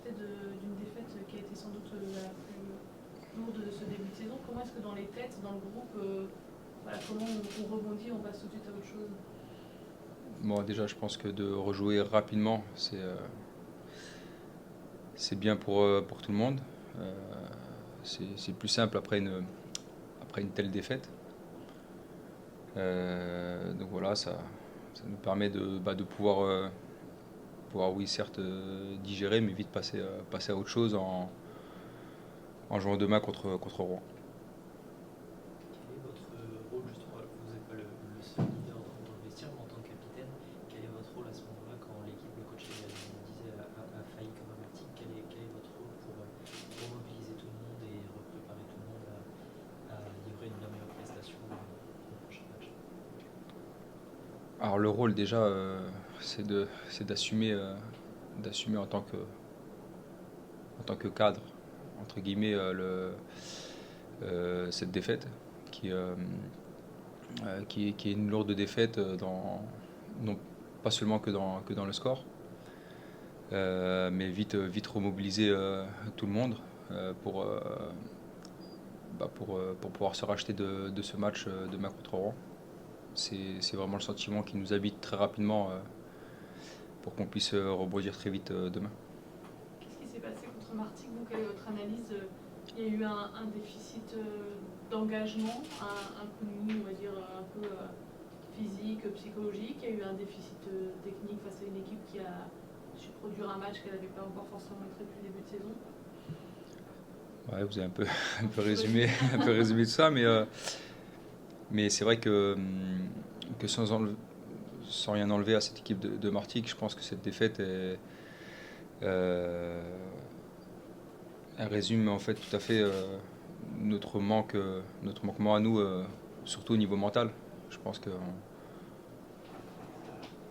sortez d'une défaite qui a été sans doute la plus lourde de ce début de saison. Comment est-ce que dans les têtes, dans le groupe, voilà, comment on rebondit, on passe tout de suite à autre chose? Bon, déjà, je pense que de rejouer rapidement, c'est bien pour tout le monde. Euh, c'est plus simple après une telle défaite. Donc voilà, ça nous permet de pouvoir, oui, certes, digérer, mais vite passer à autre chose en jouant demain contre Rouen. Quel est votre rôle justement? Vous n'êtes pas le seul leader dans le vestiaire, mais en tant que capitaine, quel est votre rôle à ce moment-là quand l'équipe, le coach on disait, a failli comme un vertige? Quel est votre rôle pour remobiliser tout le monde et préparer tout le monde à livrer une meilleure prestation au prochain match? Alors le rôle déjà, c'est d'assumer en tant que cadre, entre guillemets, cette défaite qui, euh, qui est une lourde défaite non pas seulement que dans le score, mais vite remobiliser tout le monde pour, pour pouvoir se racheter de ce match demain contre Rouen. C'est vraiment le sentiment qui nous habite très rapidement pour qu'on puisse rebondir très vite demain. Qu'est-ce qui s'est passé contre Martigues? Vous, quelle est votre analyse? Il y a eu un déficit d'engagement, un coup de mou, on va dire, un peu physique, psychologique. Il y a eu un déficit technique face à une équipe qui a su produire un match qu'elle n'avait pas encore forcément montré depuis le début de saison. Ouais, vous avez un peu résumé, un peu résumé tout ça, mais c'est vrai que sans rien enlever à cette équipe de Martigues, je pense que cette défaite euh, elle résume en fait tout à fait notre manquement à nous, surtout au niveau mental. Je pense qu'on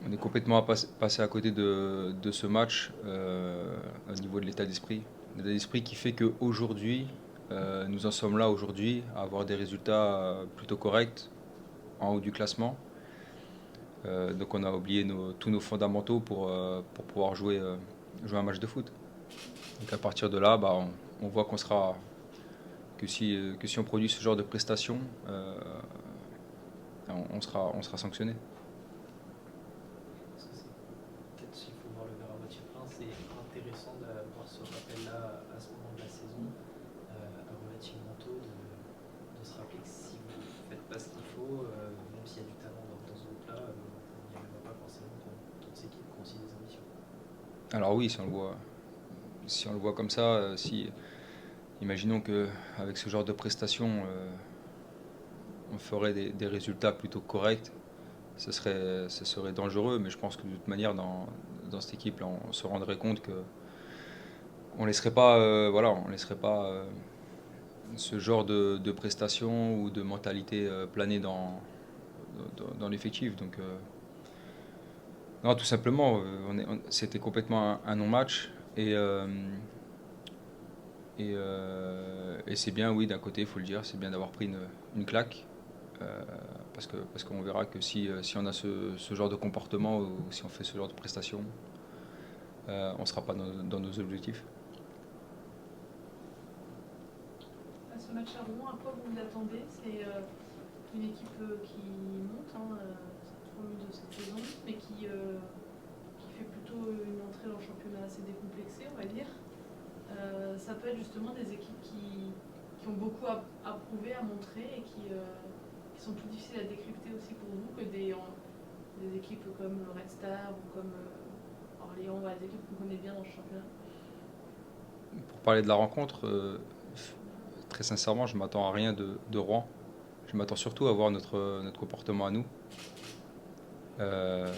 on est complètement passé à côté de ce match au niveau de l'état d'esprit. L'état d'esprit qui fait qu'aujourd'hui, nous en sommes là aujourd'hui à avoir des résultats plutôt corrects en haut du classement. Donc on a oublié tous nos fondamentaux pour pouvoir jouer un match de foot. Donc à partir de là, on voit que si on produit ce genre de prestations, on sera sanctionné. Parce que c'est peut-être, s'il faut voir le verre à moitié plein, c'est intéressant d'avoir ce rappel-là à ce moment de la saison, relativement tôt, de se rappeler que si vous ne faites pas ce qu'il faut, même s'il y a du talent dans ce groupe-là, vous n'y arriverez pas forcément dans toutes ces équipes qui ont aussi des ambitions. Alors oui, si on le voit comme ça, si imaginons que avec ce genre de prestations, on ferait des résultats plutôt corrects, ce serait dangereux. Mais je pense que de toute manière, dans cette équipe-là, on se rendrait compte que on laisserait pas, voilà, on laisserait pas ce genre de prestations ou de mentalité planer dans l'effectif. Donc, non, tout simplement, c'était complètement un non-match et c'est bien, oui, d'un côté, il faut le dire, c'est bien d'avoir pris une claque. Parce qu'on verra que si on a ce genre de comportement ou si on fait ce genre de prestations, on ne sera pas dans nos objectifs. À ce match à Rouen, à quoi vous vous attendez? C'est une équipe qui monte, c'est le premier de cette saison, mais qui fait plutôt une entrée dans le championnat assez décomplexée, on va dire. Ça peut être justement des équipes qui ont beaucoup à prouver, à montrer et qui sont plus difficiles à décrypter aussi pour vous que des équipes comme le Red Star ou comme Orléans, voilà, des équipes qu'on connaît bien dans le championnat. Pour parler de la rencontre, très sincèrement, je m'attends à rien de Rouen. Je m'attends surtout à voir notre comportement à nous. Euh,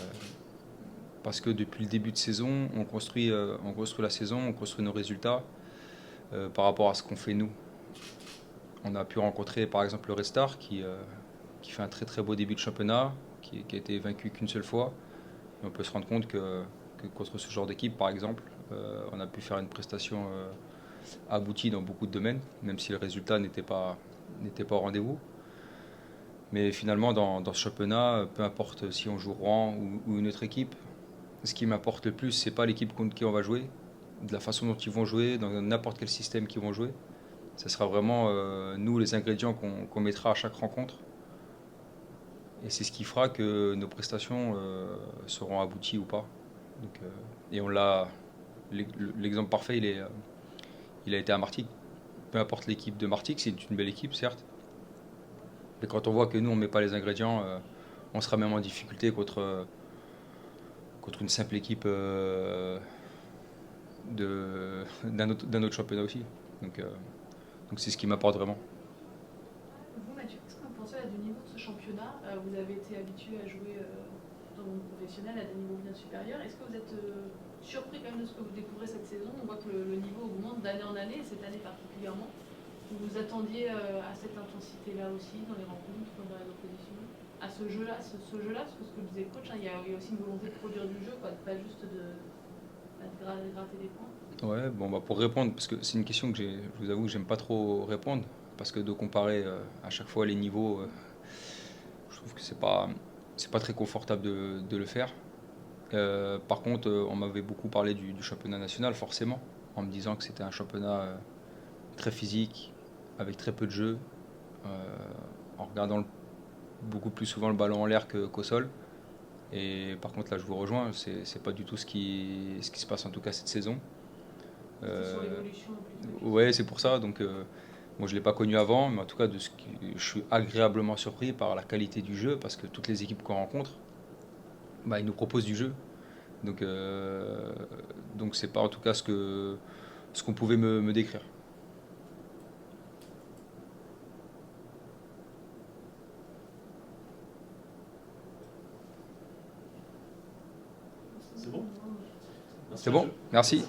Parce que depuis le début de saison, on construit la saison, on construit nos résultats par rapport à ce qu'on fait nous. On a pu rencontrer par exemple le Red Star qui fait un très très beau début de championnat, qui a été vaincu qu'une seule fois. Et on peut se rendre compte que contre ce genre d'équipe, par exemple, on a pu faire une prestation aboutie dans beaucoup de domaines, même si le résultat n'était pas au rendez-vous. Mais finalement, dans ce championnat, peu importe si on joue Rouen ou une autre équipe, ce qui m'importe le plus, c'est pas l'équipe contre qui on va jouer, de la façon dont ils vont jouer, dans n'importe quel système qu'ils vont jouer. Ce sera vraiment nous les ingrédients qu'on mettra à chaque rencontre. Et c'est ce qui fera que nos prestations seront abouties ou pas. Donc, et on l'a. L'exemple parfait, il a été à Martigues. Peu importe l'équipe de Martigues, c'est une belle équipe, certes. Mais quand on voit que nous, on ne met pas les ingrédients, on sera même en difficulté contre une simple équipe d'un autre championnat aussi. Donc c'est ce qui m'apporte vraiment. Vous, Mathieu, qu'est-ce que vous pensez du niveau de ce championnat? Vous avez été habitué à jouer dans le monde professionnel à des niveaux bien supérieurs. Est-ce que vous êtes surpris quand même de ce que vous découvrez cette saison? On voit que le niveau augmente d'année en année, et cette année particulièrement. Vous vous attendiez à cette intensité-là aussi dans les rencontres, dans les oppositions, à ce jeu-là, parce que ce que disait le coach, il y a aussi une volonté de produire du jeu, quoi, pas juste de gratter des points. Ouais, bon, bah pour répondre, parce que c'est une question que je vous avoue que j'aime pas trop répondre, parce que de comparer à chaque fois les niveaux, je trouve que c'est pas très confortable de le faire. Par contre, on m'avait beaucoup parlé du championnat national, forcément, en me disant que c'était un championnat très physique, avec très peu de jeu, en regardant beaucoup plus souvent le ballon en l'air qu'au sol. Et par contre, là, je vous rejoins, c'est pas du tout ce qui se passe en tout cas cette saison. Sur l'évolution plutôt. Ouais, c'est pour ça. Donc, moi, je l'ai pas connu avant, mais en tout cas, je suis agréablement surpris par la qualité du jeu, parce que toutes les équipes qu'on rencontre, bah, ils nous proposent du jeu. Donc c'est pas en tout cas ce qu'on pouvait me décrire. C'est bon? C'est bon? Merci.